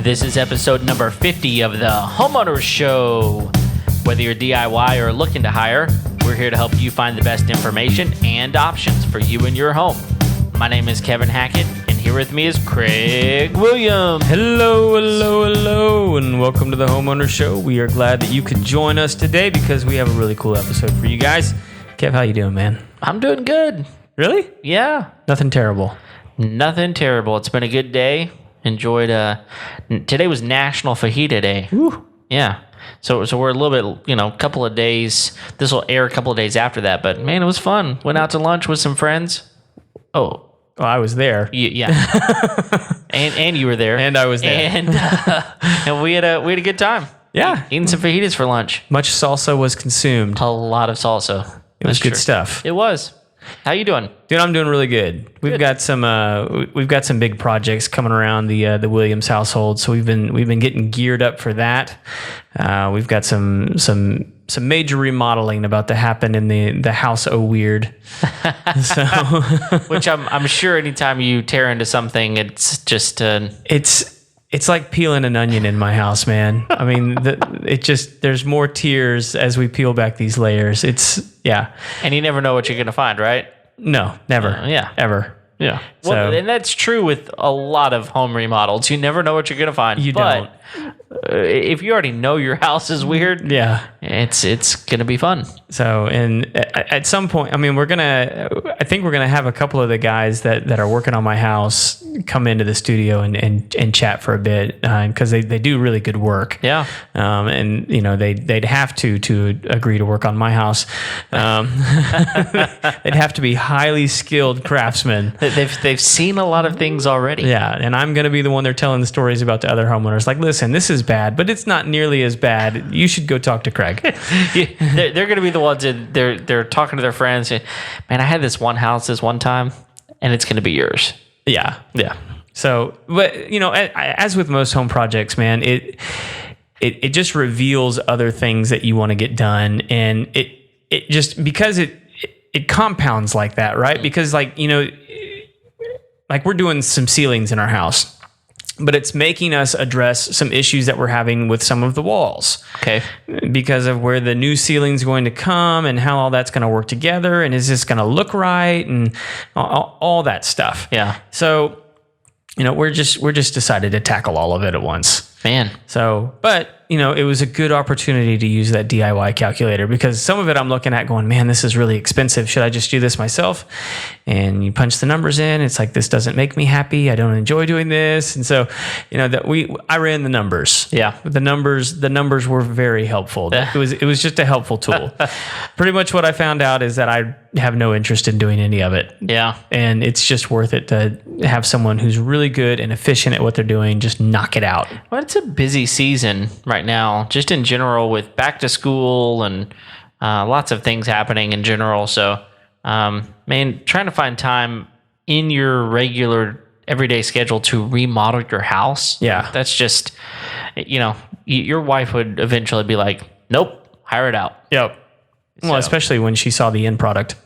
This is episode number 50 of the Homeowners Show. Whether you're DIY or looking to hire, we're here to help you find the best information and options for you and your home. My name is Kevin Hackett, and here with me is Craig Williams. Hello, and welcome to the Homeowners Show. We are glad that you could join us today because we have a really cool episode for you guys. Kev, how you doing, man? I'm doing good. Really? Yeah. Nothing terrible. Nothing terrible. It's been a good day. Enjoyed, today was National Fajita Day. Woo. Yeah. So we're a little bit, a couple of days. This will air a couple of days after that. But, man, it was fun. Went out to lunch with some friends. Oh, I was there. Yeah. and you were there. And I was there. And we had a good time. Yeah. Eating some fajitas for lunch. Much salsa was consumed. A lot of salsa. It was good stuff. It was. How you doing? Dude, I'm doing really good. We've got some big projects coming around the Williams household, so we've been getting geared up for that. We've got some major remodeling about to happen in the house. Oh, weird. So, which I'm sure anytime you tear into something, it's just It's like peeling an onion in my house, man. I mean, there's more tears as we peel back these layers. Yeah. And you never know what you're going to find, right? No, never. Yeah. Ever. Yeah. Well, and that's true with a lot of home remodels. You never know what you're going to find. You don't. If you already know your house is weird, yeah, it's going to be fun. So, and at some point, I mean, I think we're going to have a couple of the guys that are working on my house come into the studio and chat for a bit because they do really good work. Yeah. And they'd have to agree to work on my house. They'd have to be highly skilled craftsmen. They've seen a lot of things already. Yeah. And I'm going to be the one they're telling the stories about to other homeowners. Like, listen, this is bad, but it's not nearly as bad. You should go talk to Craig. They're going to be the ones that they're talking to their friends. Man, I had this one house this one time, and it's going to be yours. Yeah. So, but as with most home projects, man, it just reveals other things that you want to get done, and it just because it compounds like that, right? Because like we're doing some ceilings in our house. But it's making us address some issues that we're having with some of the walls. Okay. Because of where the new ceiling's going to come and how all that's going to work together and is this going to look right and all that stuff. Yeah. So, we're just decided to tackle all of it at once. Man. So, but it was a good opportunity to use that DIY calculator because some of it I'm looking at going, man, this is really expensive. Should I just do this myself? And you punch the numbers in. It's like, this doesn't make me happy. I don't enjoy doing this. And so, I ran the numbers. Yeah. The numbers were very helpful. It was just a helpful tool. Pretty much what I found out is that I have no interest in doing any of it. Yeah. And it's just worth it to have someone who's really good and efficient at what they're doing, just knock it out. Well, it's a busy season right now, just in general with back to school and lots of things happening in general. So, trying to find time in your regular everyday schedule to remodel your house. Yeah. That's just, your wife would eventually be like, nope, hire it out. Yep. Well, especially when she saw the end product.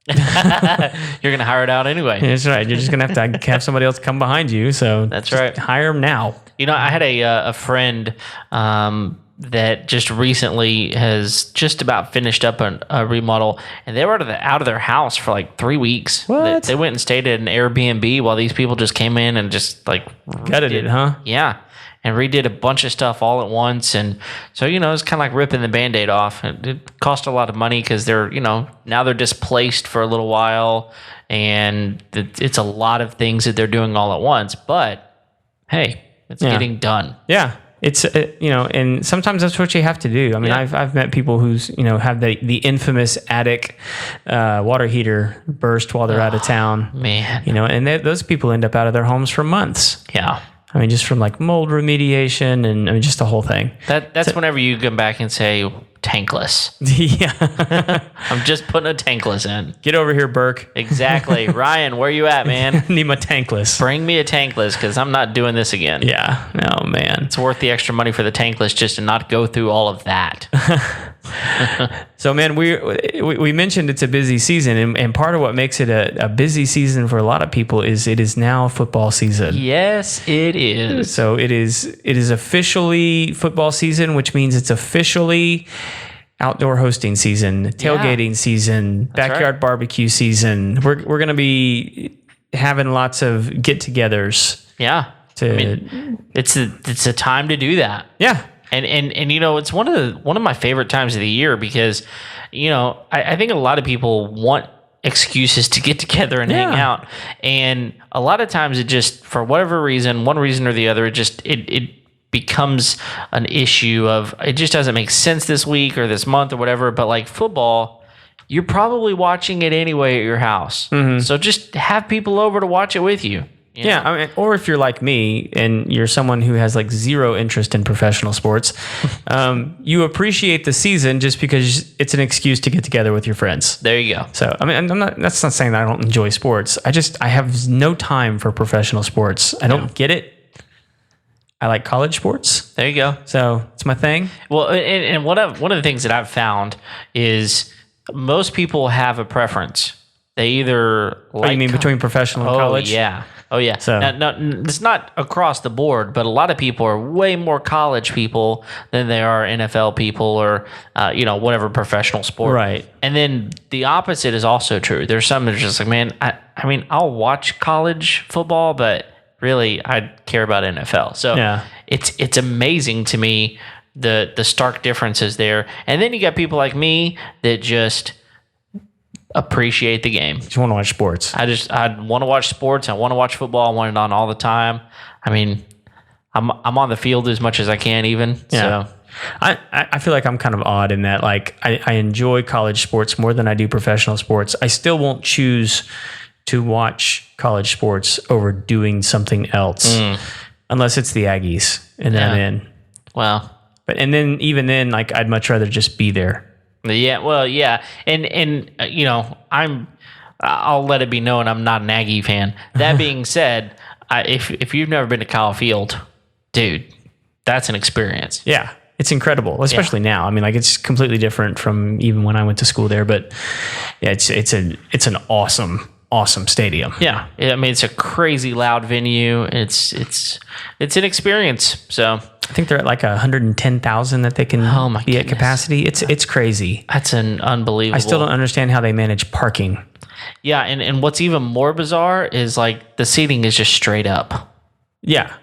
You're going to hire it out anyway. That's right. You're just going to have somebody else come behind you. So that's right. Hire them now. I had a friend that just recently has just about finished up a remodel, and they were out of their house for like 3 weeks. What? They went and stayed at an Airbnb while these people just came in and just like gutted it, huh? Yeah. And redid a bunch of stuff all at once. And so, it's kind of like ripping the Band-Aid off. It cost a lot of money because they're, now they're displaced for a little while. And it's a lot of things that they're doing all at once. But, hey, it's getting done. Yeah. It's, and sometimes that's what you have to do. I mean, I've met people who's, have the infamous attic water heater burst while they're out of town. Man. And those people end up out of their homes for months. Yeah. I mean, just from like mold remediation and just the whole thing. That's whenever you come back and say tankless. Yeah. I'm just putting a tankless in. Get over here, Burke. Exactly. Ryan, where you at, man? Need my tankless. Bring me a tankless because I'm not doing this again. Yeah. Oh, man. It's worth the extra money for the tankless just to not go through all of that. So, man, we mentioned it's a busy season, and part of what makes it a busy season for a lot of people is it is now football season. Yes, it is. So it is officially football season, which means it's officially outdoor hosting season, tailgating season, backyard barbecue season. We're going to be having lots of get-togethers. Yeah. It's a time to do that. Yeah. And it's one of my favorite times of the year because, I think a lot of people want excuses to get together and hang out. And a lot of times it just, for whatever reason, one reason or the other, it becomes an issue of it just doesn't make sense this week or this month or whatever. But like football, you're probably watching it anyway at your house. Mm-hmm. So just have people over to watch it with you. Yeah, I mean, or if you're like me and you're someone who has like zero interest in professional sports, you appreciate the season just because it's an excuse to get together with your friends. There you go. So, I mean, that's not saying that I don't enjoy sports. I have no time for professional sports. I don't get it. I like college sports. There you go. So it's my thing. Well, and one of the things that I've found is most people have a preference. They either like. You mean between professional and college? Oh yeah. So now, it's not across the board, but a lot of people are way more college people than they are NFL people or whatever professional sport. Right. And then the opposite is also true. There's some that are just like, man, I mean, I'll watch college football, but really I care about NFL. So it's amazing to me the stark differences there. And then you got people like me that just appreciate the game. Just want to watch sports. I want to watch sports. I want to watch football. I want it on all the time. I mean, I'm on the field as much as I can even. Yeah. So I feel like I'm kind of odd in that like I enjoy college sports more than I do professional sports. I still won't choose to watch college sports over doing something else unless it's the Aggies and then I'm in. Wow. And then even then, like I'd much rather just be there. Yeah, well, yeah, and I'll let it be known I'm not an Aggie fan. That being said, if you've never been to Kyle Field, dude, that's an experience. Yeah, it's incredible, especially now. I mean, like it's completely different from even when I went to school there. But yeah, it's an awesome stadium. Yeah, I mean it's a crazy loud venue. It's an experience. So. I think they're at like 110,000 that they can be at capacity. It's crazy. That's an unbelievable. I still don't understand how they manage parking. Yeah, and what's even more bizarre is like the seating is just straight up. Yeah.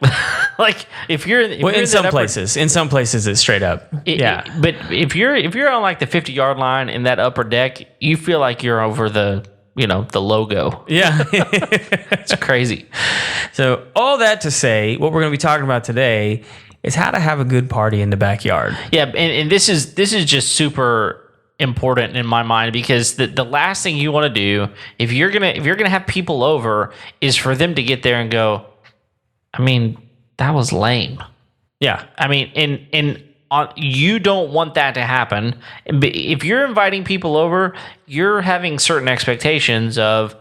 Like if you're in some places it's straight up. But if you're on like the 50-yard line in that upper deck, you feel like you're over the logo. Yeah. It's crazy. So all that to say, what we're going to be talking about today is how to have a good party in the backyard. Yeah, and this is just super important in my mind because the last thing you want to do if you're gonna have people over is for them to get there and go, I mean, that was lame. Yeah. I mean, and you don't want that to happen. If you're inviting people over, you're having certain expectations of,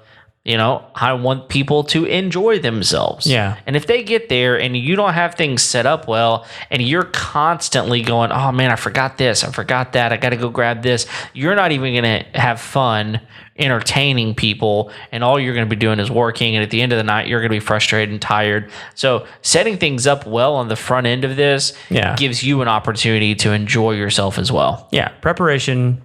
I want people to enjoy themselves. Yeah. And if they get there and you don't have things set up well and you're constantly going, oh man, I forgot this, I forgot that, I got to go grab this. You're not even going to have fun entertaining people and all you're going to be doing is working. And at the end of the night, you're going to be frustrated and tired. So setting things up well on the front end of this gives you an opportunity to enjoy yourself as well. Yeah. Preparation.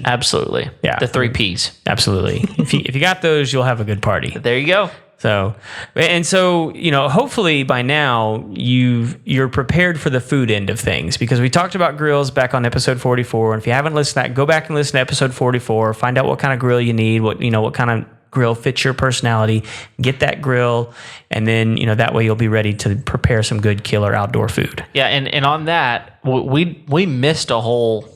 Absolutely. Yeah. The 3 Ps. Absolutely. If you got those, you'll have a good party. There you go. So hopefully by now you're prepared for the food end of things because we talked about grills back on episode 44. And if you haven't listened to that, go back and listen to episode 44, find out what kind of grill you need, what kind of grill fits your personality, get that grill. And then, that way you'll be ready to prepare some good killer outdoor food. Yeah. And on that, we missed a whole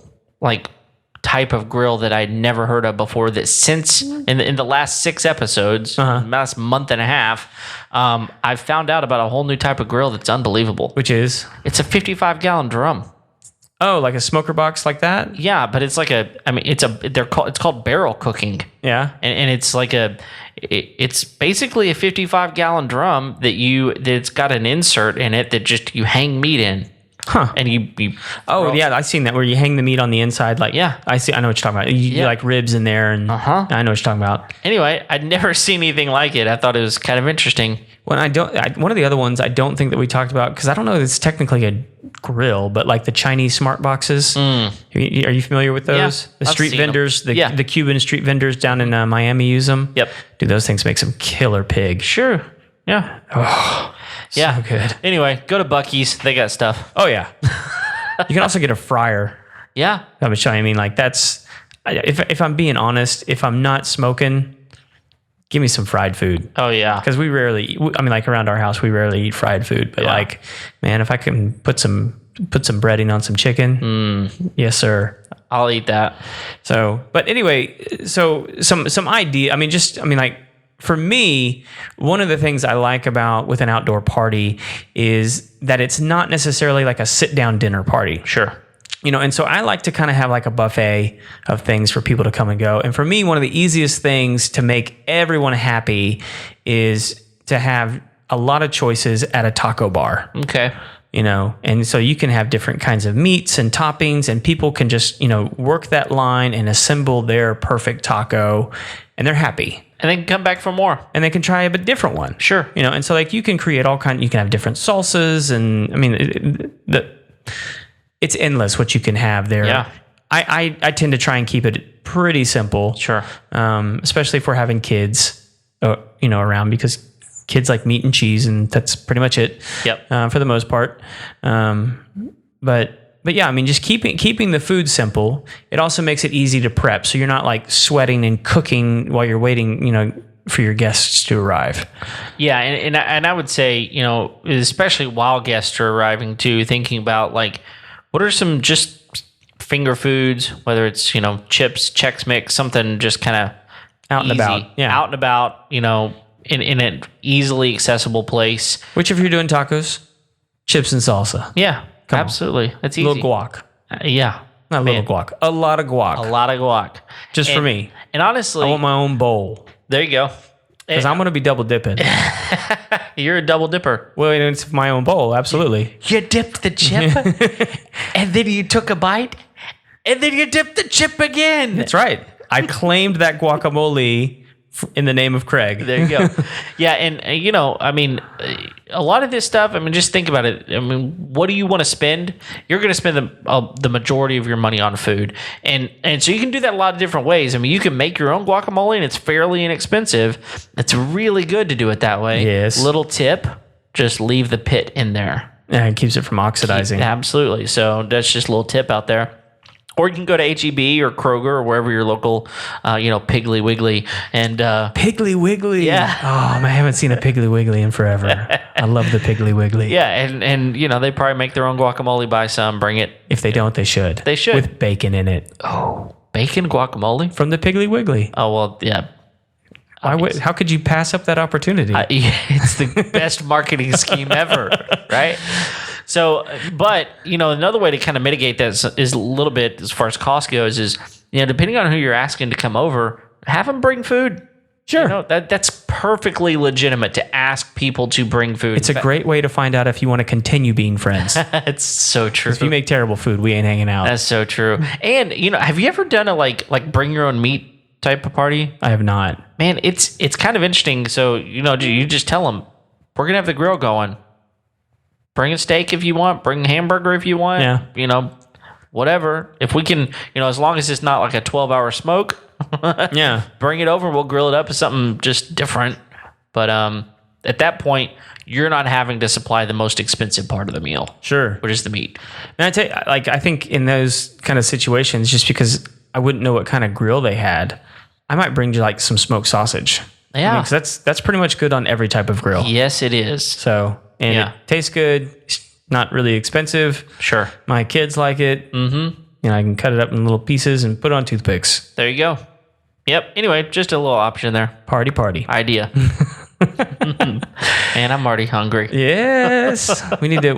type of grill that I'd never heard of before that since in the last 6 episodes, last month and a half, I've found out about a whole new type of grill that's unbelievable. Which is? It's a 55-gallon drum. Oh, like a smoker box like that? Yeah, but it's like it's called barrel cooking. Yeah. And it's like it's basically a 55-gallon drum that's got an insert in it that just you hang meat in. Huh. And you yeah, I've seen that where you hang the meat on the inside. Like, Yeah. I know what you're talking about. You like ribs in there, and I know what you're talking about. Anyway, I'd never seen anything like it. I thought it was kind of interesting. One of the other ones I don't think that we talked about, because I don't know if it's technically a grill, but like the Chinese smart boxes. Are you familiar with those? Yeah, The I've street seen vendors, them. the Cuban street vendors down in Miami use them. Yep. Dude, those things make some killer pig. Sure. Yeah. Oh, Yeah. so good. Anyway, go to Buc-ee's. They got stuff. Oh yeah. You can also get a fryer. Yeah. I'm just telling you, I mean, like that's, if I'm being honest, if I'm not smoking, give me some fried food. Oh, yeah. Because we rarely, I mean, like around our house, we rarely eat fried food. But like, man, if I can put some breading on some chicken, yes, sir. I'll eat that. So, but anyway, so some idea. I mean, like for me, one of the things I like about with an outdoor party is that it's not necessarily like a sit down dinner party. Sure. You know, and so I like to kind of have like a buffet of things for people to come and go. And for me, one of the easiest things to make everyone happy is to have a lot of choices at a taco bar. Okay. You know, and so you can have different kinds of meats and toppings, and people can just, you know, work that line and assemble their perfect taco, and they're happy. And then come back for more. And they can try a different one. Sure. You know, and so like you can create you can have different salsas, and I mean, it's endless what you can have there. Yeah. I tend to try and keep it pretty simple. Sure. Especially if we're having kids, you know, around, because kids like meat and cheese, and that's pretty much it. Yep. For the most part. But yeah, I mean, just keeping the food simple. It also makes it easy to prep, so you're not like sweating and cooking while you're waiting, you know, for your guests to arrive. Yeah, and I would say, you know, especially while guests are arriving too, thinking about like, what are some just finger foods, whether it's, you know, chips, Chex Mix, something just kind of Out and about. Yeah. Out and about, you know, in an easily accessible place. Which, if you're doing tacos, chips and salsa. Yeah, Come on. absolutely. That's A easy. little guac. Yeah. Not a little guac. A lot of guac. A lot of guac. Just for me. And honestly, I want my own bowl. there you go. Because I'm going to be double dipping. You're a double dipper. Well, it's my own bowl. Absolutely. You dipped the chip, and then you took a bite, and then you dipped the chip again. That's right. I claimed that guacamole in the name of Craig. There you go. Yeah, and you know, I mean, a lot of this stuff, I mean, just think about it. I mean, what do you want to spend? You're going to spend the majority of your money on food. And so you can do that a lot of different ways. I mean, you can make your own guacamole, and it's fairly inexpensive. It's really good to do it that way. Yes. Little tip, just leave the pit in there. Yeah, it keeps it from oxidizing. Absolutely. So that's just a little tip out there. Or you can go to H-E-B or Kroger or wherever your local, you know, Piggly Wiggly. And Piggly Wiggly. Yeah. Oh, I haven't seen a Piggly Wiggly in forever. I love the Piggly Wiggly. yeah, and you know, they probably make their own guacamole, buy some, bring it. If they don't, they should. They should. With bacon in it. Oh, bacon guacamole? From the Piggly Wiggly. Oh, well, yeah. How could you pass up that opportunity? It's the best marketing scheme ever, right? So, but, you know, another way to kind of mitigate that is a little bit, as far as cost goes, is, you know, depending on who you're asking to come over, have them bring food. Sure. You know, that's perfectly legitimate to ask people to bring food. It's a great way to find out if you want to continue being friends. It's so true. If you make terrible food, we ain't hanging out. That's so true. And, you know, have you ever done a like bring your own meat type of party? I have not. Man, it's kind of interesting. So, you know, you just tell them, we're going to have the grill going. Bring a steak if you want. Bring a hamburger if you want. Yeah. You know, whatever. If we can, you know, as long as it's not like a 12-hour smoke, Yeah. bring it over. We'll grill it up as something just different. But at that point, you're not having to supply the most expensive part of the meal. Sure. Which is the meat. And I tell you, like, I think in those kind of situations, just because I wouldn't know what kind of grill they had, I might bring like some smoked sausage. Yeah. 'Cause that's pretty much good on every type of grill. Yes, it is. So, and Yeah. it tastes good. It's not really expensive. Sure. My kids like it. Mm-hmm. You know, I can cut it up in little pieces and put it on toothpicks. There you go. Yep. Anyway, just a little option there. Party. Idea. Man, I'm already hungry. Yes. we need to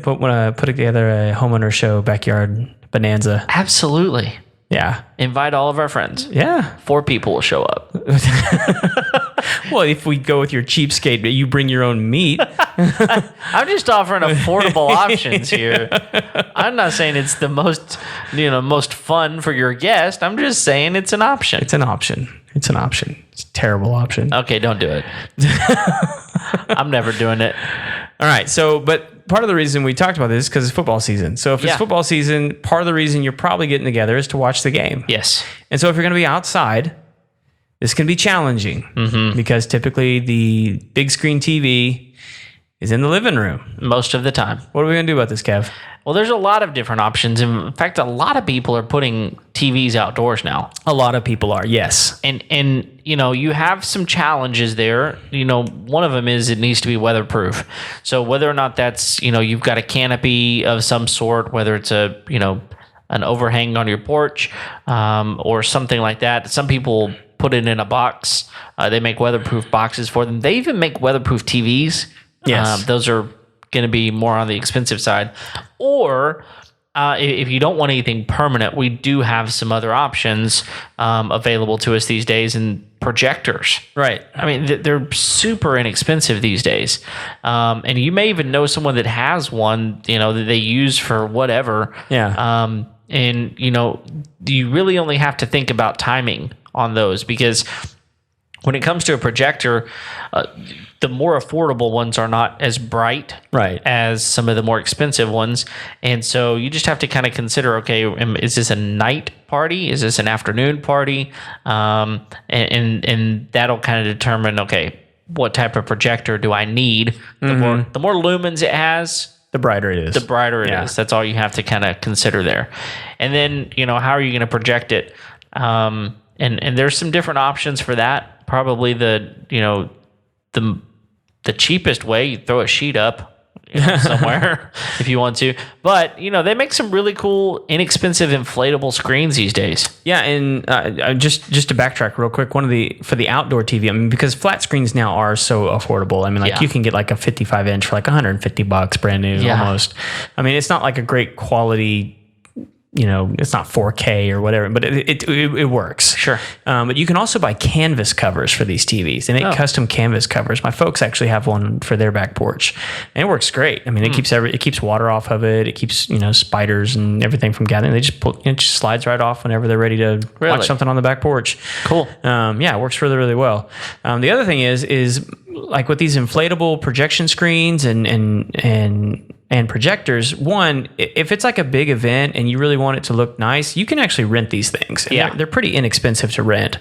put together a homeowner show backyard bonanza. Absolutely. Yeah. Invite all of our friends. Yeah. 4 people will show up. Well, if we go with your cheapskate, you bring your own meat. I'm just offering affordable options here. I'm not saying it's the most fun for your guest. I'm just saying it's an option. It's an option. It's a terrible option. Okay, don't do it. I'm never doing it. All right. So, but part of the reason we talked about this is because it's football season. So if it's football season, part of the reason you're probably getting together is to watch the game. Yes. And so if you're going to be outside, this can be challenging because typically the big screen TV is in the living room. Most of the time. What are we going to do about this, Kev? Well, there's a lot of different options. In fact, a lot of people are putting TVs outdoors now. A lot of people are, yes. And you have some challenges there. One of them is it needs to be weatherproof. So whether or not that's, you've got a canopy of some sort, whether it's an overhang on your porch or something like that. Some people put it in a box. They make weatherproof boxes for them. They even make weatherproof TVs. Yes. Those are going to be more on the expensive side. Or if you don't want anything permanent, we do have some other options available to us these days, and projectors. Right. I mean, they're super inexpensive these days. And you may even know someone that has one, that they use for whatever. Yeah. And you really only have to think about timing on those, because when it comes to a projector, the more affordable ones are not as bright as some of the more expensive ones. And so you just have to kind of consider, okay, is this a night party? Is this an afternoon party? And that'll kind of determine, okay, what type of projector do I need? The more lumens it has, the brighter it is. The brighter it is. That's all you have to kind of consider there. And then, how are you going to project it? And there's some different options for that. Probably the cheapest way, you throw a sheet up somewhere if you want to. But, they make some really cool, inexpensive, inflatable screens these days. Yeah, and just to backtrack real quick, for the outdoor TV, because flat screens now are so affordable. You can get like a 55-inch for like $150 brand new almost. It's not like a great quality, it's not 4K or whatever, but it works. Sure. But you can also buy canvas covers for these TVs. They make custom canvas covers. My folks actually have one for their back porch, and it works great. It keeps water off of it. It keeps spiders and everything from gathering. They just pull, it just slides right off whenever they're ready to watch something on the back porch. Cool. It works really, really well. The other thing is like with these inflatable projection screens and projectors, one, if it's like a big event and you really want it to look nice, you can actually rent these things. And they're pretty inexpensive to rent.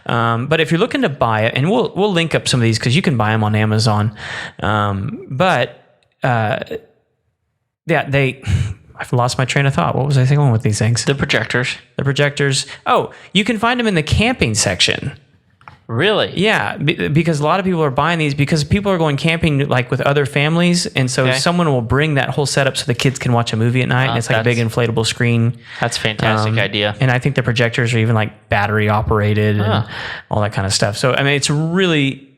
But if you're looking to buy it, and we'll link up some of these because you can buy them on Amazon. I've lost my train of thought. What was I thinking with these things? The projectors. Oh, you can find them in the camping section. Really? Yeah, because a lot of people are buying these because people are going camping like with other families, and so someone will bring that whole setup so the kids can watch a movie at night, and it's like a big inflatable screen. That's a fantastic idea. And I think the projectors are even like battery operated and all that kind of stuff. So it's a really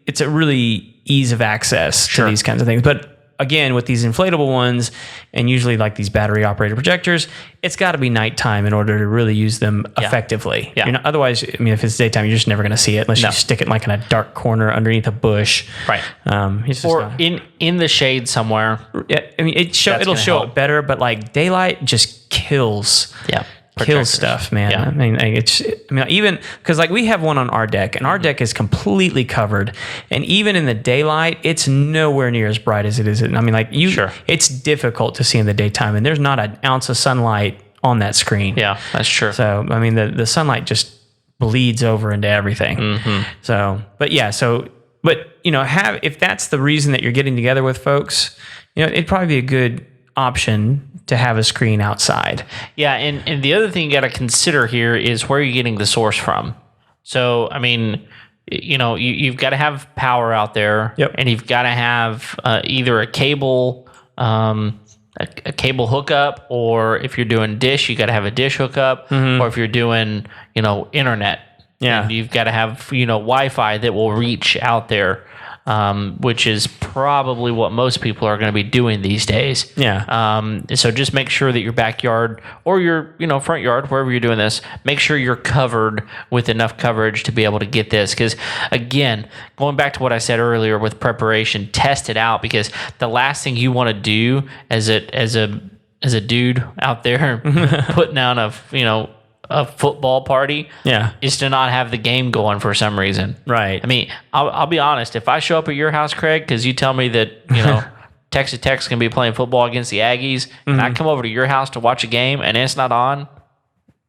ease of access to these kinds of things. But again, with these inflatable ones, and usually like these battery operated projectors, it's got to be nighttime in order to really use them effectively. Yeah. Otherwise, if it's daytime, you're just never going to see it unless you stick it like in a dark corner underneath a bush. Right. Or in the shade somewhere. Yeah. It'll show up better, but like daylight just kills. Yeah. Kills stuff, man. Yeah. Even because like we have one on our deck, and our deck is completely covered, and even in the daylight, it's nowhere near as bright as it is. It's difficult to see in the daytime, and there's not an ounce of sunlight on that screen. Yeah, that's true. So the sunlight just bleeds over into everything. So, if that's the reason that you're getting together with folks, it'd probably be a good option to have a screen outside. Yeah, and the other thing you got to consider here is where you're getting the source from. So, you've got to have power out there, and you've got to have either a cable, a cable hookup, or if you're doing dish, you got to have a dish hookup, or if you're doing, internet, and you've got to have, Wi-Fi that will reach out there. which is probably what most people are going to be doing these days. Yeah. So just make sure that your backyard or your front yard, wherever you're doing this, make sure you're covered with enough coverage to be able to get this. Because again, going back to what I said earlier with preparation, test it out, because the last thing you want to do as a dude out there putting down a football party is to not have the game going for some reason. Right. I mean, I'll be honest. If I show up at your house, Craig, because you tell me that, Texas Tech's going to be playing football against the Aggies, and I come over to your house to watch a game and it's not on,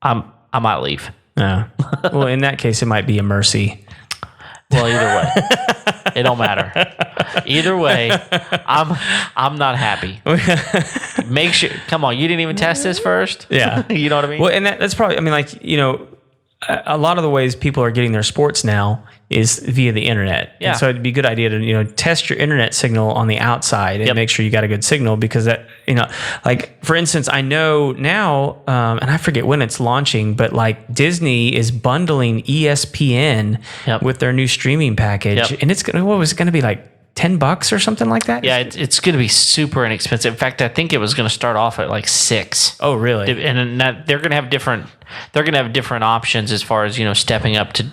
I might leave. Yeah. Well, in that case, it might be a mercy. Well, either way, it don't matter. Either way, I'm not happy. Make sure. Come on, you didn't even test this first. Yeah, you know what I mean. Well, and that's probably. I mean, a lot of the ways people are getting their sports now is via the internet. Yeah. And so it'd be a good idea to test your internet signal on the outside and make sure you got a good signal, because that like for instance, I know now, and I forget when it's launching, but like Disney is bundling ESPN with their new streaming package, and it's what was it going to be like? $10 or something like that? Yeah, it's going to be super inexpensive. In fact, I think it was going to start off at like $6. Oh, really? And they're going to have different. They're going to have different options as far as stepping up to.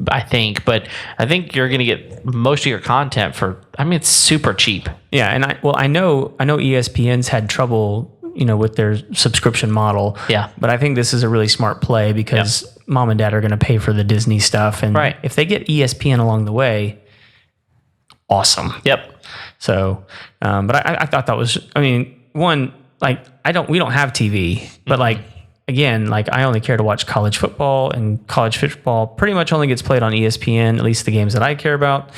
I think, but I think you're going to get most of your content for. I mean, it's super cheap. Yeah, and I know ESPN's had trouble, with their subscription model. Yeah, but I think this is a really smart play, because mom and dad are going to pay for the Disney stuff, and if they get ESPN along the way. Awesome. Yep. So, but I thought that was, I mean, one, like we don't have TV, but like, again, like I only care to watch college football, and college football pretty much only gets played on ESPN, at least the games that I care about.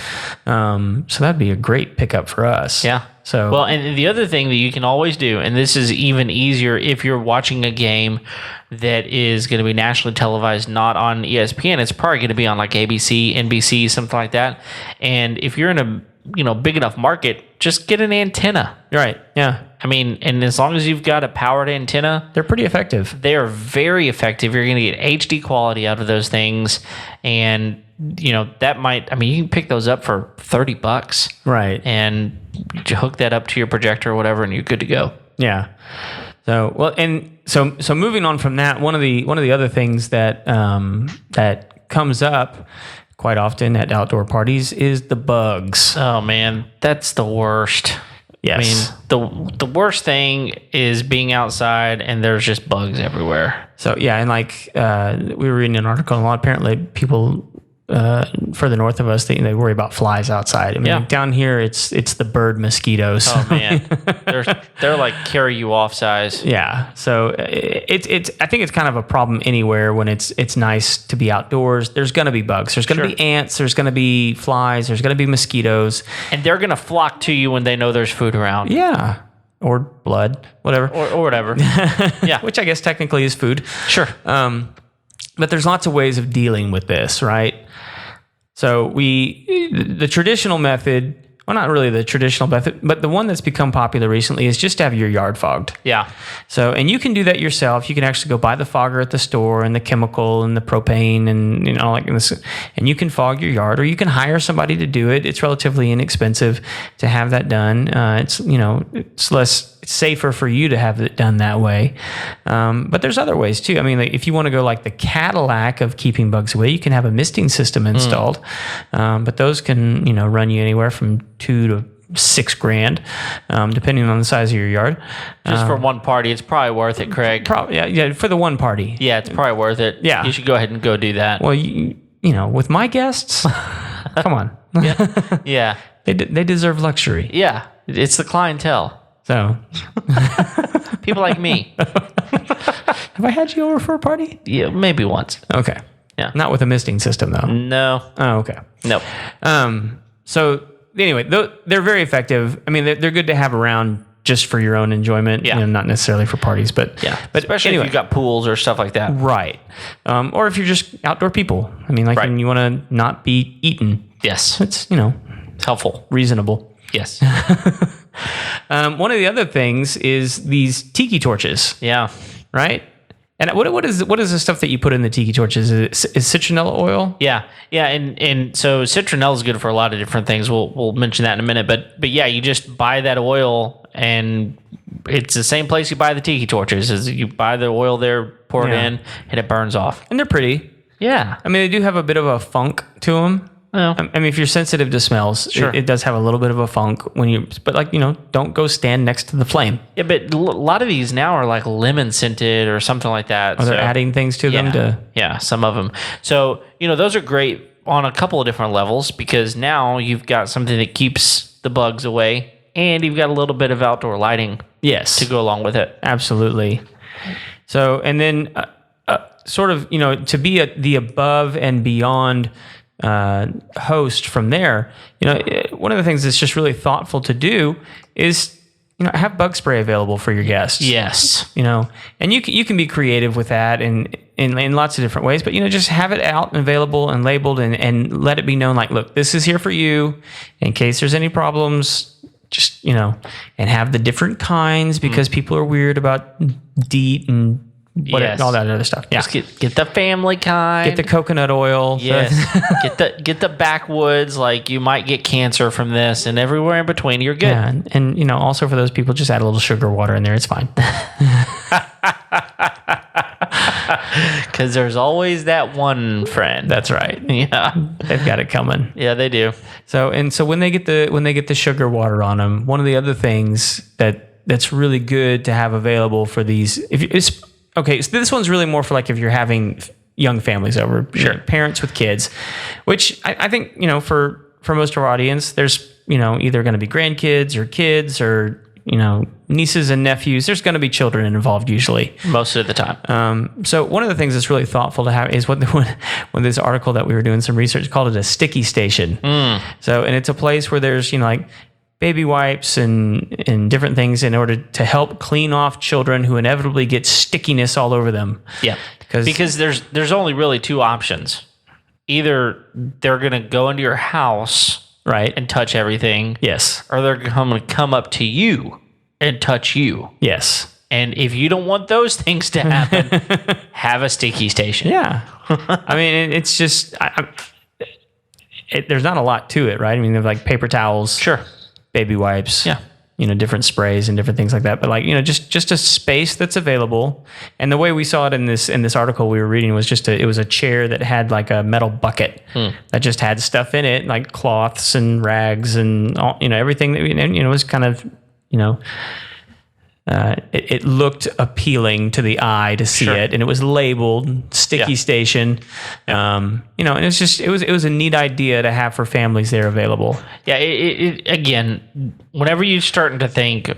So that'd be a great pickup for us. Yeah. So, well, and the other thing that you can always do, and this is even easier if you're watching a game that is going to be nationally televised, not on ESPN, it's probably going to be on like ABC, NBC, something like that. And if you're in a big enough market, just get an antenna. Right. Yeah. I mean, and as long as you've got a powered antenna, they're pretty effective. They are very effective. You're going to get HD quality out of those things, and that might. I mean, you can pick those up for $30, right? And you hook that up to your projector or whatever, and you're good to go. Yeah. So well, and so moving on from that, one of the other things that that comes up quite often at outdoor parties is the bugs. Oh man, that's the worst. Yes. I mean, the worst thing is being outside and there's just bugs everywhere. So yeah, and like we were reading an article, and a lot apparently people further north of us, they worry about flies outside. I mean, like down here it's the bird mosquitoes. Oh man, they're like carry you off size. Yeah, so it's I think it's kind of a problem anywhere when it's nice to be outdoors. There's going to be bugs. There's going to be ants. There's going to be flies. There's going to be mosquitoes, and they're going to flock to you when they know there's food around. Yeah. Or blood, whatever. Or whatever. Yeah. Which I guess technically is food. Sure. But there's lots of ways of dealing with this, right? So the traditional method, well, not really the traditional method, but the one that's become popular recently is just to have your yard fogged. Yeah. So, and you can do that yourself. You can actually go buy the fogger at the store, and the chemical and the propane and like this, and you can fog your yard, or you can hire somebody to do it. It's relatively inexpensive to have that done. It's safer for you to have it done that way. But there's other ways too. I mean, like if you want to go like the Cadillac of keeping bugs away, you can have a misting system installed. But those can, run you anywhere from $2,000 to $6,000, depending on the size of your yard. Just for one party, it's probably worth it, Craig. Probably, yeah, for the one party. Yeah, it's probably worth it. Yeah. You should go ahead and go do that. Well, with my guests, come on. Yeah. They deserve luxury. Yeah. It's the clientele. So, people like me. Have I had you over for a party? Yeah, maybe once. Okay. Yeah. Not with a misting system, though. No. Oh, okay. Nope. So anyway, they're very effective. I mean, they're good to have around just for your own enjoyment. Yeah. Not necessarily for parties, but But especially if you've got pools or stuff like that. Right. Or if you're just outdoor people. I mean, like when you want to not be eaten. Yes. It's it's helpful. Reasonable. Yes. One of the other things is these tiki torches. Yeah. Right? And what is the stuff that you put in the tiki torches? Is citronella oil? Yeah, and so citronella is good for a lot of different things. We'll mention that in a minute, but yeah, you just buy that oil, and it's the same place you buy the tiki torches. Is you buy the oil there, pour it in, and it burns off. And they're pretty. Yeah, I mean they do have a bit of a funk to them. Well, I mean, if you're sensitive to smells, sure. it does have a little bit of a funk but like, don't go stand next to the flame. Yeah, but a lot of these now are like lemon scented or something like that. Or they're adding things to them Yeah, some of them. So, those are great on a couple of different levels because now you've got something that keeps the bugs away and you've got a little bit of outdoor lighting to go along with it. Absolutely. So, and then sort of, to be the above and beyond host from there, one of the things that's just really thoughtful to do is have bug spray available for your guests. Yes. And you can be creative with that in lots of different ways, but just have it out and available and labeled and let it be known like, look, this is here for you in case there's any problems. Just and have the different kinds because people are weird about DEET and all that other stuff. Yeah. Just get the family kind. Get the coconut oil. Yes. get the backwoods. Like you might get cancer from this, and everywhere in between, you're good. Yeah, and also for those people, just add a little sugar water in there. It's fine. Because there's always that one friend. That's right. Yeah, they've got it coming. Yeah, they do. So when they get the sugar water on them, one of the other things that's really good to have available for these, okay, so this one's really more for like if you're having young families over, parents with kids, which I think, for most of our audience, there's, either going to be grandkids or kids or, nieces and nephews. There's going to be children involved usually. Most of the time. So one of the things that's really thoughtful to have is when this article that we were doing some research called it a sticky station. So, and it's a place where there's, like baby wipes and different things in order to help clean off children who inevitably get stickiness all over them. Yeah. Because there's only really two options. Either they're going to go into your house and touch everything. Yes. Or they're going to come up to you and touch you. Yes. And if you don't want those things to happen, have a sticky station. Yeah. I mean, it's just, there's not a lot to it, right? I mean, there's like paper towels. Sure. Baby wipes, different sprays and different things like that. But like, just a space that's available. And the way we saw it in this article we were reading was it was a chair that had like a metal bucket that just had stuff in it, like cloths and rags and all, everything that was kind of, it looked appealing to the eye to see it, and it was labeled sticky station. And it was a neat idea to have for families there available. Yeah. Again, whenever you're starting to think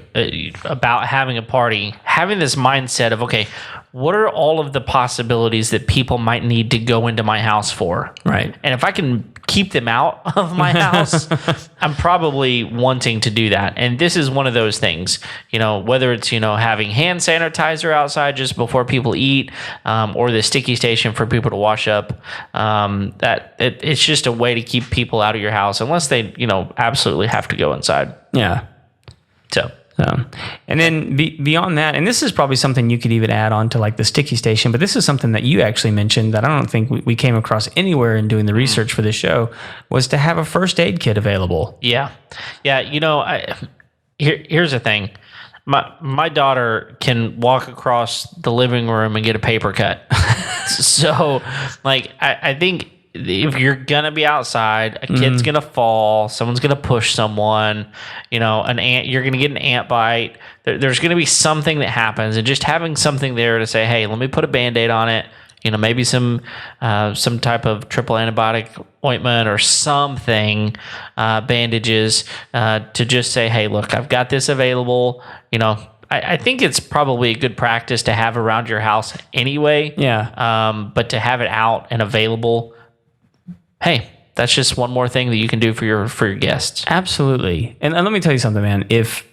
about having a party, having this mindset of, okay, what are all of the possibilities that people might need to go into my house for? Right. And if I can keep them out of my house, I'm probably wanting to do that. And this is one of those things, whether it's, having hand sanitizer outside just before people eat, or the sticky station for people to wash up, it's just a way to keep people out of your house unless they, absolutely have to go inside. Yeah. So. And then beyond that, and this is probably something you could even add on to like the sticky station, but this is something that you actually mentioned that I don't think we came across anywhere in doing the research for this show, was to have a first aid kit available. Yeah. Yeah. Here's the thing. My daughter can walk across the living room and get a paper cut. So like, I think if you're gonna be outside, a kid's gonna fall, someone's gonna push someone, an ant, you're gonna get an ant bite. There's gonna be something that happens, and just having something there to say, hey, let me put a Band-Aid on it. Maybe some type of triple antibiotic ointment or something, bandages, to just say, hey, look, I've got this available. I think it's probably a good practice to have around your house anyway. Yeah. But to have it out and available, hey, that's just one more thing that you can do for your guests. Absolutely. And let me tell you something, man. If,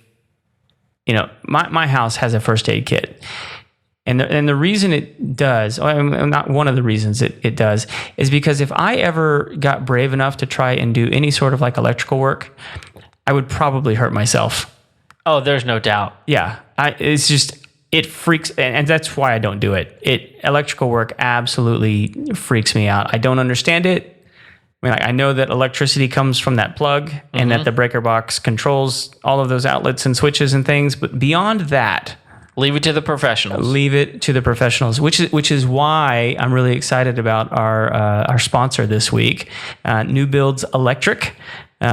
my house has a first aid kit, and the reason it does, not one of the reasons it does, is because if I ever got brave enough to try and do any sort of like electrical work, I would probably hurt myself. Oh, there's no doubt. Yeah. It's just, it freaks, and that's why I don't do it. Electrical work absolutely freaks me out. I don't understand it. I mean, I know that electricity comes from that plug and that the breaker box controls all of those outlets and switches and things. But beyond that, leave it to the professionals. Leave it to the professionals, which is why I'm really excited about our sponsor this week, New Builds Electric.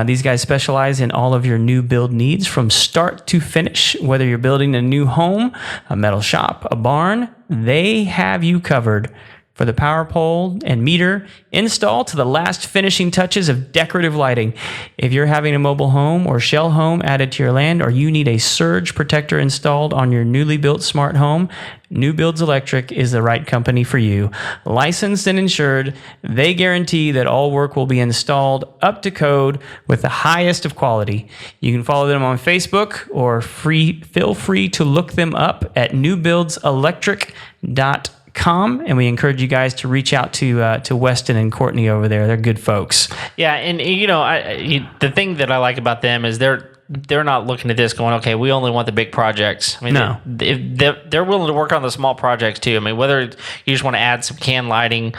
These guys specialize in all of your new build needs from start to finish. Whether you're building a new home, a metal shop, a barn, they have you covered. For the power pole and meter install to the last finishing touches of decorative lighting. If you're having a mobile home or shell home added to your land, or you need a surge protector installed on your newly built smart home, New Builds Electric is the right company for you. Licensed and insured, they guarantee that all work will be installed up to code with the highest of quality. You can follow them on Facebook or feel free to look them up at newbuildselectric.com. And we encourage you guys to reach out to Weston and Courtney over there. They're good folks. Yeah, and the thing that I like about them is they're not looking at this going, okay, we only want the big projects. I mean, no. They're willing to work on the small projects too. I mean, whether you just want to add some can lighting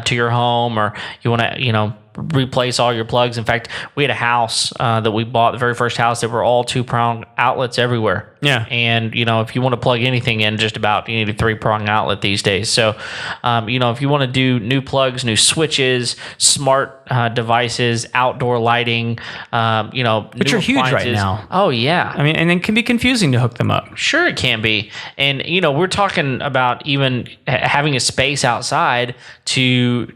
to your home, or you want to, replace all your plugs. In fact, we had a house that we bought, the very first house, that were all 2-prong outlets everywhere. Yeah. And, if you want to plug anything in, just about, you need a 3-prong outlet these days. So, if you want to do new plugs, new switches, smart devices, outdoor lighting, which are huge right now. Oh, yeah. I mean, and it can be confusing to hook them up. Sure, it can be. And, we're talking about even having a space outside to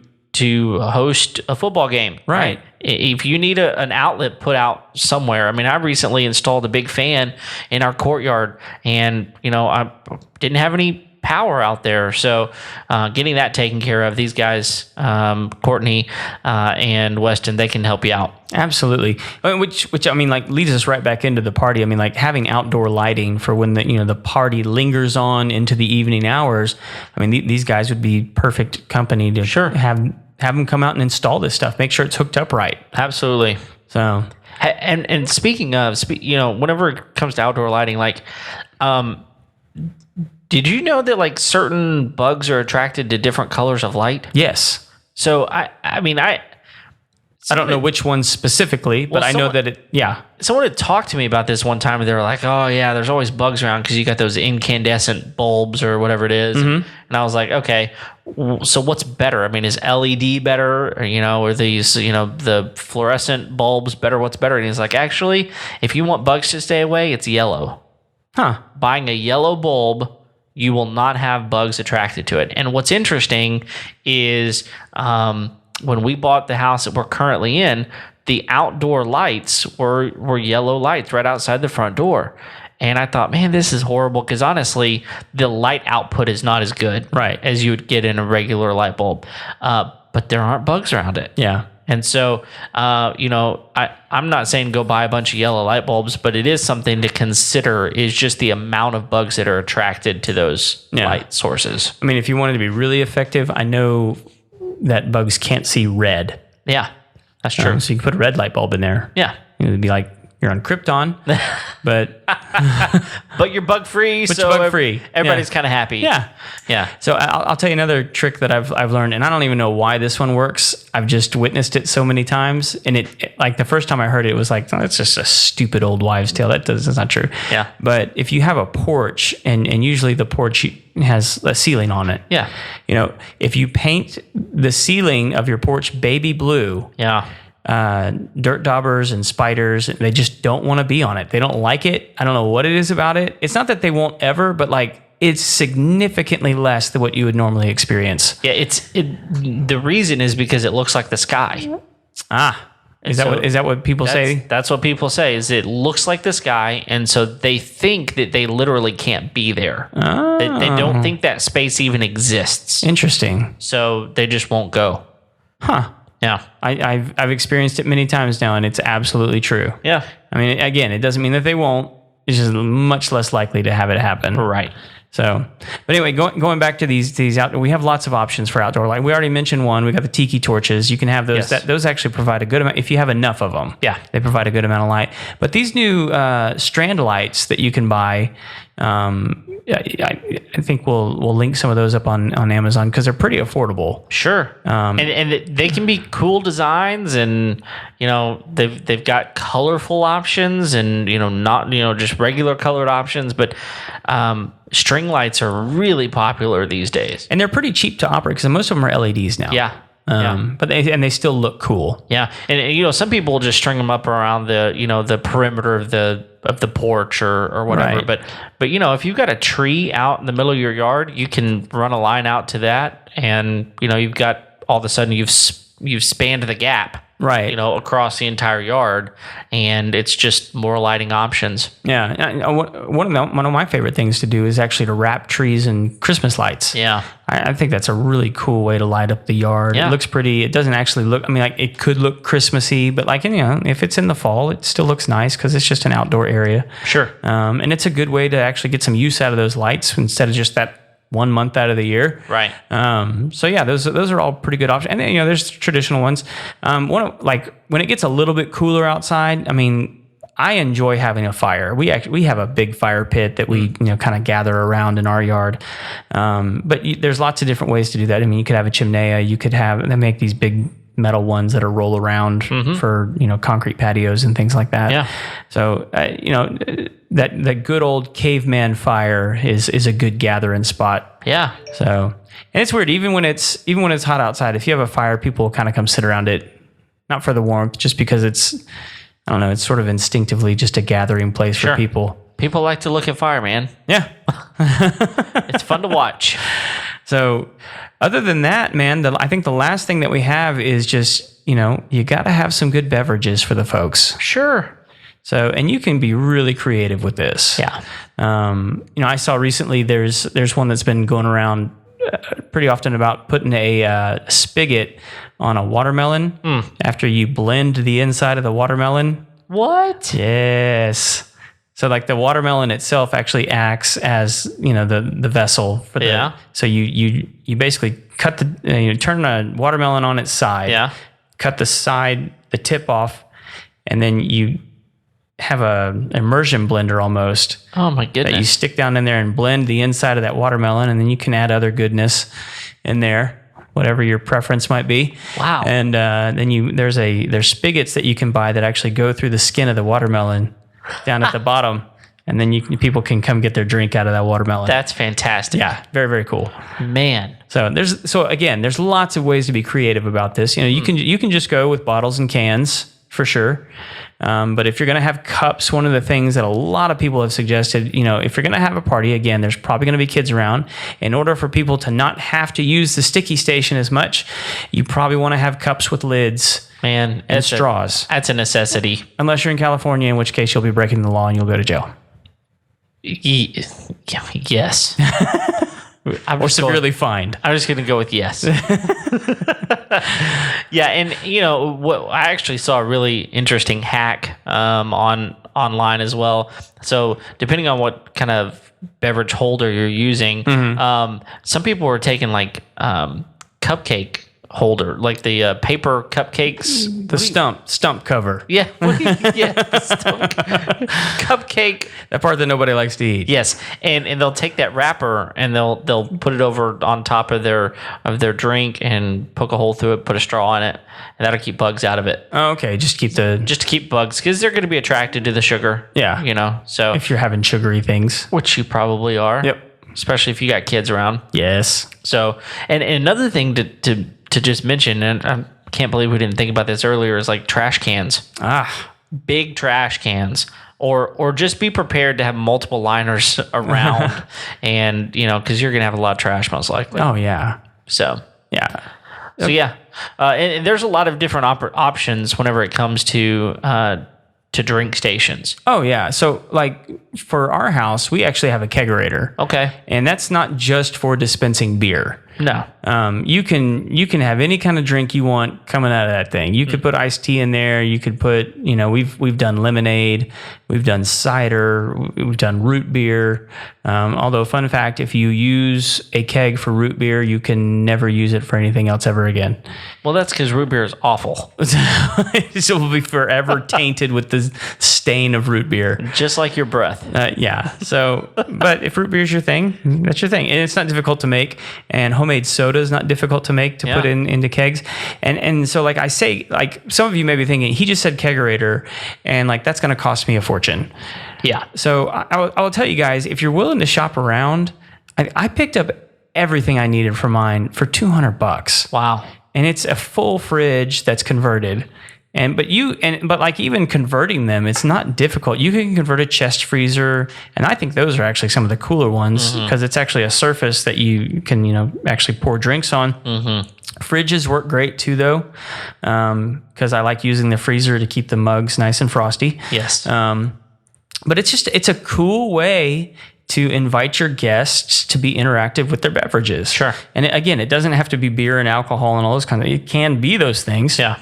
host a football game. Right. If you need an outlet put out somewhere, I mean, I recently installed a big fan in our courtyard, and, I didn't have any power out there. So getting that taken care of, these guys, Courtney and Weston, they can help you out. Absolutely. Which I mean, like, leads us right back into the party. I mean, like, having outdoor lighting for when the party lingers on into the evening hours. I mean, these guys would be perfect company to have them come out and install this stuff. Make sure it's hooked up right. Absolutely. So, and speaking of, whenever it comes to outdoor lighting, like, did you know that like certain bugs are attracted to different colors of light? Yes. So I don't know which ones specifically, but I know that someone had talked to me about this one time, and they were like, oh yeah, there's always bugs around because you got those incandescent bulbs or whatever it is. Mm-hmm. And I was like, okay, so what's better? I mean, is LED better, or these, the fluorescent bulbs better? What's better? And he's like, actually, if you want bugs to stay away, it's yellow. Huh. Buying a yellow bulb, you will not have bugs attracted to it. And what's interesting is when we bought the house that we're currently in, the outdoor lights were yellow lights right outside the front door. And I thought, man, this is horrible, because honestly, the light output is not as good as you would get in a regular light bulb. But there aren't bugs around it. Yeah. And so, I'm not saying go buy a bunch of yellow light bulbs, but it is something to consider, is just the amount of bugs that are attracted to those light sources. I mean, if you wanted to be really effective, I know that bugs can't see red. Yeah, that's true. So you can put a red light bulb in there. Yeah. It'd be like you're on Krypton, but you're bug free. So bug free. Everybody's kind of happy. Yeah. Yeah. So I'll tell you another trick that I've learned, and I don't even know why this one works. I've just witnessed it so many times, and it like the first time I heard it, it was like, oh, that's just a stupid old wives' tale. That's not true. Yeah. But if you have a porch, and usually the porch has a ceiling on it. Yeah. If you paint the ceiling of your porch baby blue. Yeah. Dirt daubers and spiders, they just don't want to be on it. They don't like it. I don't know what it is about it. It's not that they won't ever, but like, it's significantly less than what you would normally experience. Yeah, the reason is because it looks like the sky. Is that what people say? That's what people say, is it looks like the sky, and so they think that they literally can't be there. Oh. They don't think that space even exists. Interesting. So they just won't go. Huh. Yeah. I've experienced it many times now, and it's absolutely true. Yeah. I mean, again, it doesn't mean that they won't. It's just much less likely to have it happen. Right. So, but anyway, going back to these outdoor, we have lots of options for outdoor lighting. We already mentioned one. We got the tiki torches. You can have those. Yes. Those actually provide a good amount if you have enough of them. Yeah, they provide a good amount of light. But these new strand lights that you can buy, I think we'll link some of those up on Amazon because they're pretty affordable. Sure. And they can be cool designs, and they've got colorful options, and not just regular colored options, but string lights are really popular these days. And they're pretty cheap to operate because most of them are LEDs now. Yeah. But they still look cool. Yeah, and some people will just string them up around the perimeter of the porch or whatever. Right. But if you've got a tree out in the middle of your yard, you can run a line out to that, and you've got, all of a sudden you've spanned the gap. Right. Across the entire yard, and it's just more lighting options. Yeah. One of my favorite things to do is actually to wrap trees in Christmas lights. Yeah. I think that's a really cool way to light up the yard. Yeah. It looks pretty. It doesn't actually look, it could look Christmassy, but if it's in the fall, it still looks nice because it's just an outdoor area. Sure. And it's a good way to actually get some use out of those lights instead of just that 1 month out of the year. Right. So yeah, those are all pretty good options. And then, there's traditional ones. When it gets a little bit cooler outside, I enjoy having a fire. We have a big fire pit that we kind of gather around in our yard. But there's lots of different ways to do that. You could have a chimney. They make these big metal ones that are roll around for concrete patios and things like that. Yeah. So that good old caveman fire is a good gathering spot. Yeah. So, and it's weird, even when it's hot outside, if you have a fire, people will kind of come sit around it, not for the warmth, just because it's sort of instinctively just a gathering place for people. People like to look at fire, man. Yeah. It's fun to watch. So other than that, man, I think the last thing that we have is just, you got to have some good beverages for the folks. Sure. So, and you can be really creative with this. Yeah. I saw recently there's one that's been going around pretty often about putting a spigot on a watermelon after you blend the inside of the watermelon. What? Yes. So the watermelon itself actually acts as, the vessel for the, yeah. So you basically cut turn a watermelon on its side, yeah. Cut the tip off, and then you have a immersion blender almost. Oh my goodness. That you stick down in there and blend the inside of that watermelon, and then you can add other goodness in there, whatever your preference might be. Wow. And then there's spigots that you can buy that actually go through the skin of the watermelon down at the bottom, and then people can come get their drink out of that watermelon. That's fantastic. Yeah, very, very cool. Man. So there's lots of ways to be creative about this. You can just go with bottles and cans for sure. But if you're going to have cups, one of the things that a lot of people have suggested, if you're going to have a party, again, there's probably going to be kids around. In order for people to not have to use the sticky station as much, you probably want to have cups with lids. Man, and straws. That's a necessity. Unless you're in California, in which case you'll be breaking the law and you'll go to jail. Yes. Or severely fined. I'm just going to go with yes. Yeah, and what I actually saw a really interesting hack online as well. So depending on what kind of beverage holder you're using, some people were taking cupcake holder, like the paper cupcakes, the stump cover. Yeah, the stump cupcake. That part that nobody likes to eat. Yes, and they'll take that wrapper and they'll put it over on top of their drink and poke a hole through it, put a straw in it, and that'll keep bugs out of it. Oh, okay, just to keep bugs, because they're going to be attracted to the sugar. Yeah, So if you're having sugary things, which you probably are. Yep. Especially if you got kids around. Yes. So, and another thing to just mention, and I can't believe we didn't think about this earlier, is trash cans. Big trash cans. Or just be prepared to have multiple liners around, and because you're gonna have a lot of trash most likely. Oh yeah. So yeah. And there's a lot of different options whenever it comes to drink stations. Oh yeah. So for our house, we actually have a kegerator. Okay. And that's not just for dispensing beer. No. You can have any kind of drink you want coming out of that thing. You could put iced tea in there. You could put, we've done lemonade, we've done cider, we've done root beer. Although, fun fact, if you use a keg for root beer, you can never use it for anything else ever again. Well, that's because root beer is awful. So it will be forever tainted with the stain of root beer. Just like your breath. Yeah. So, but if root beer is your thing, that's your thing. And it's not difficult to make. And homemade soda is not difficult to make to put into kegs. And so, like I say, like some of you may be thinking, he just said kegerator, and like that's going to cost me a fortune. Yeah. So I will tell you guys, if you're willing to shop around, I picked up everything I needed for mine for $200. Wow. And it's a full fridge that's converted. But like even converting them, it's not difficult. You can convert a chest freezer, and I think those are actually some of the cooler ones because it's actually a surface that you can, actually pour drinks on. Fridges work great too, though, because I like using the freezer to keep the mugs nice and frosty. Yes. But it's a cool way to invite your guests to be interactive with their beverages. Sure. And again, it doesn't have to be beer and alcohol and all those kinds of. It can be those things. Yeah.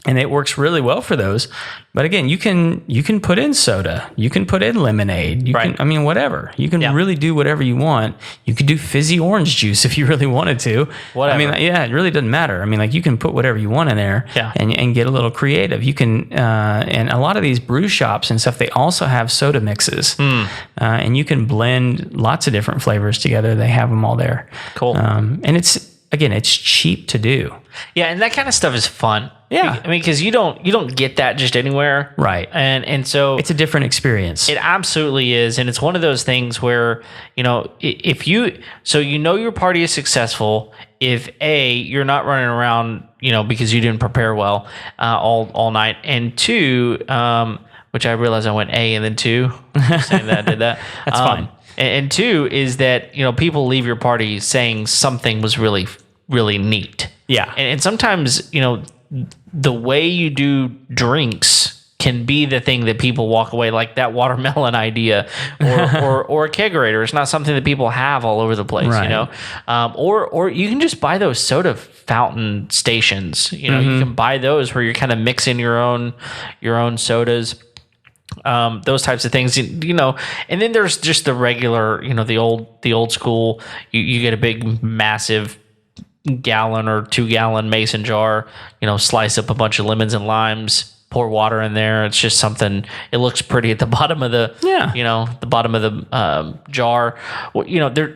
And it works really well for those. But again, you can put in soda. You can put in lemonade. You can, whatever. You can really do whatever you want. You could do fizzy orange juice if you really wanted to. Whatever. It really doesn't matter. Like you can put whatever you want in there and get a little creative. You can, and a lot of these brew shops and stuff, they also have soda mixes. And you can blend lots of different flavors together. They have them all there. Cool. And it's cheap to do. Yeah, and that kind of stuff is fun. Yeah. Because you don't get that just anywhere. Right. And so it's a different experience. It absolutely is. And it's one of those things where, if your party is successful if A, you're not running around, because you didn't prepare well all night, and two, which I realized I went A and then two, saying that I did that. That's fine. And two is that, people leave your party saying something was really, really neat. Yeah. And sometimes, the way you do drinks can be the thing that people walk away, like that watermelon idea or a kegerator. It's not something that people have all over the place, right. Or you can just buy those soda fountain stations. You can buy those where you're kind of mixing your own sodas. Those types of things, and then there's just the regular, the old school, you get a big, massive gallon or 2 gallon mason jar, slice up a bunch of lemons and limes, pour water in there. It's just something, it looks pretty at the bottom of the, the bottom of the jar. They're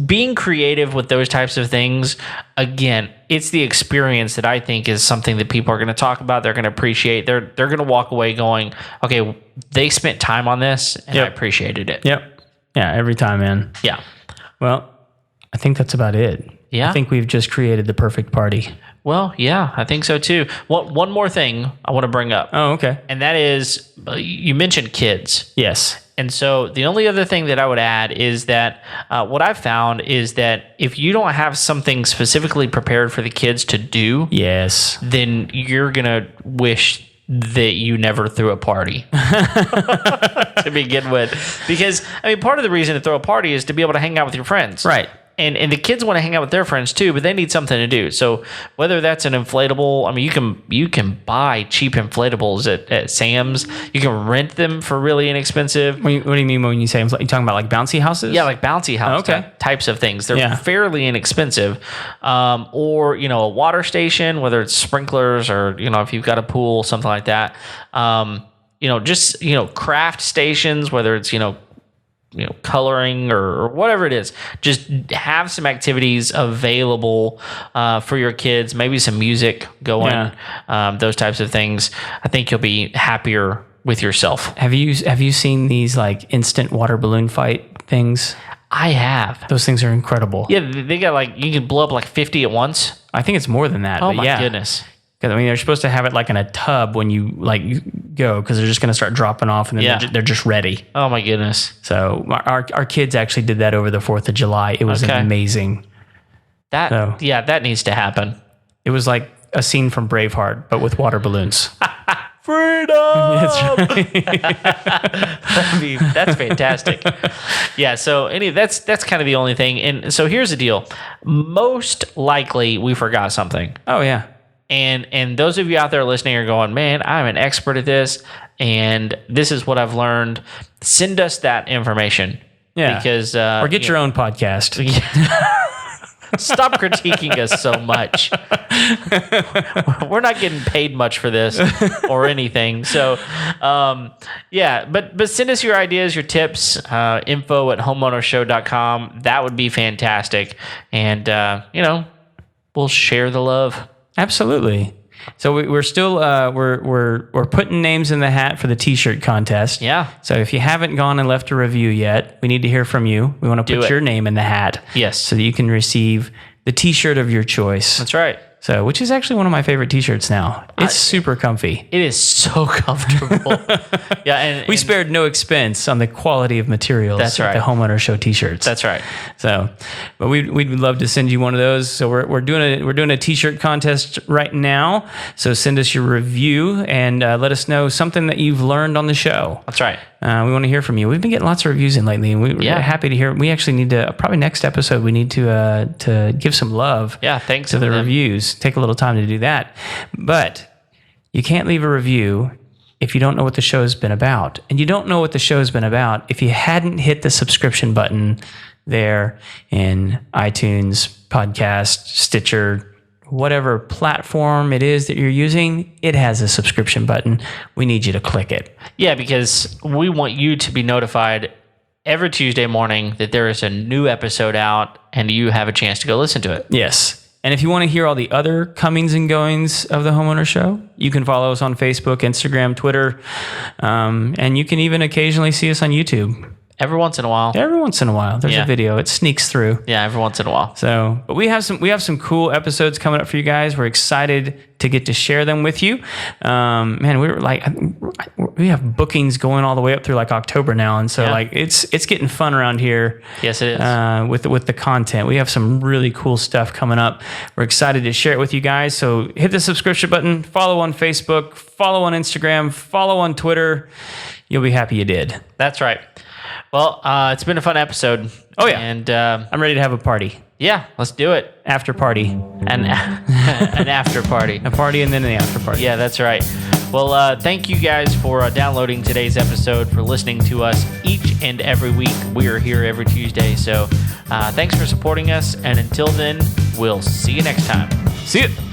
being creative with those types of things. Again, it's the experience that I think is something that people are going to talk about. They're going to appreciate. They're going to walk away going, okay, they spent time on this and I appreciated it. Yep. Yeah. Every time, man. Yeah. Well, I think that's about it. Yeah. I think we've just created the perfect party. Well, yeah, I think so too. One more thing I want to bring up. Oh, okay. And that is, you mentioned kids. Yes. And so the only other thing that I would add is that what I've found is that if you don't have something specifically prepared for the kids to do, yes, then you're going to wish that you never threw a party to begin with. Because, part of the reason to throw a party is to be able to hang out with your friends. Right. And the kids want to hang out with their friends too, but they need something to do. So whether that's an inflatable, you can buy cheap inflatables at Sam's. You can rent them for really inexpensive. What do you mean when you say you're talking about like bouncy houses? Yeah, like bouncy house types of things. They're fairly inexpensive. Or a water station, whether it's sprinklers or if you've got a pool, something like that. Just craft stations, whether it's coloring or whatever it is, just have some activities available for your kids, maybe some music going, those types of things. I think you'll be happier with yourself. Have you seen these like instant water balloon fight things? I have. Those things are incredible. Yeah, they got you can blow up 50 at once. I think it's more than that. Oh my goodness. Because they're supposed to have it like in a tub when you go, because they're just going to start dropping off, and then they're just ready. Oh my goodness! So our kids actually did that over the 4th of July. It was amazing. That needs to happen. It was like a scene from Braveheart, but with water balloons. Freedom! That's right. That's fantastic. Yeah. So that's kind of the only thing. And so here's the deal. Most likely we forgot something. Oh yeah. And those of you out there listening are going, man, I'm an expert at this, and this is what I've learned. Send us that information. Yeah. Because or get your own podcast. Stop critiquing us so much. We're not getting paid much for this or anything. So, but send us your ideas, your tips, info@homeownershow.com. That would be fantastic. And, we'll share the love. Absolutely. So we're still we're putting names in the hat for the T-shirt contest. Yeah. So if you haven't gone and left a review yet, we need to hear from you. We want to put your name in the hat. Yes. So that you can receive the T-shirt of your choice. That's right. So, which is actually one of my favorite T-shirts now. It's super comfy. It is so comfortable. And we spared no expense on the quality of materials. That's right. The Homeowner Show T-shirts. That's right. So, but we'd love to send you one of those. So we're doing a T-shirt contest right now. So send us your review and let us know something that you've learned on the show. That's right. We want to hear from you. We've been getting lots of reviews in lately, and we're happy to hear. We actually need to probably next episode. We need to give some love. Yeah, thanks to the reviews. Take a little time to do that, but you can't leave a review if you don't know what the show's been about, and you don't know what the show's been about if you hadn't hit the subscription button there in iTunes, Podcast, Stitcher. Whatever platform it is that you're using, it has a subscription button. We need you to click it. Yeah, because we want you to be notified every Tuesday morning that there is a new episode out and you have a chance to go listen to it. Yes. And if you want to hear all the other comings and goings of the Homeowner Show, you can follow us on Facebook, Instagram, Twitter, and you can even occasionally see us on YouTube. Every once in a while. Every once in a while. There's a video. It sneaks through. Yeah, every once in a while. So, but we have some cool episodes coming up for you guys. We're excited to get to share them with you. Man, we have bookings going all the way up through like October now, and so it's getting fun around here. Yes, it is. With the content, we have some really cool stuff coming up. We're excited to share it with you guys. So hit the subscription button, follow on Facebook, follow on Instagram, follow on Twitter. You'll be happy you did. That's right. Well, it's been a fun episode. Oh, yeah. And I'm ready to have a party. Yeah, let's do it. After party. An after party. A party and then an after party. Yeah, that's right. Well, thank you guys for downloading today's episode, for listening to us each and every week. We are here every Tuesday. So thanks for supporting us. And until then, we'll see you next time. See you.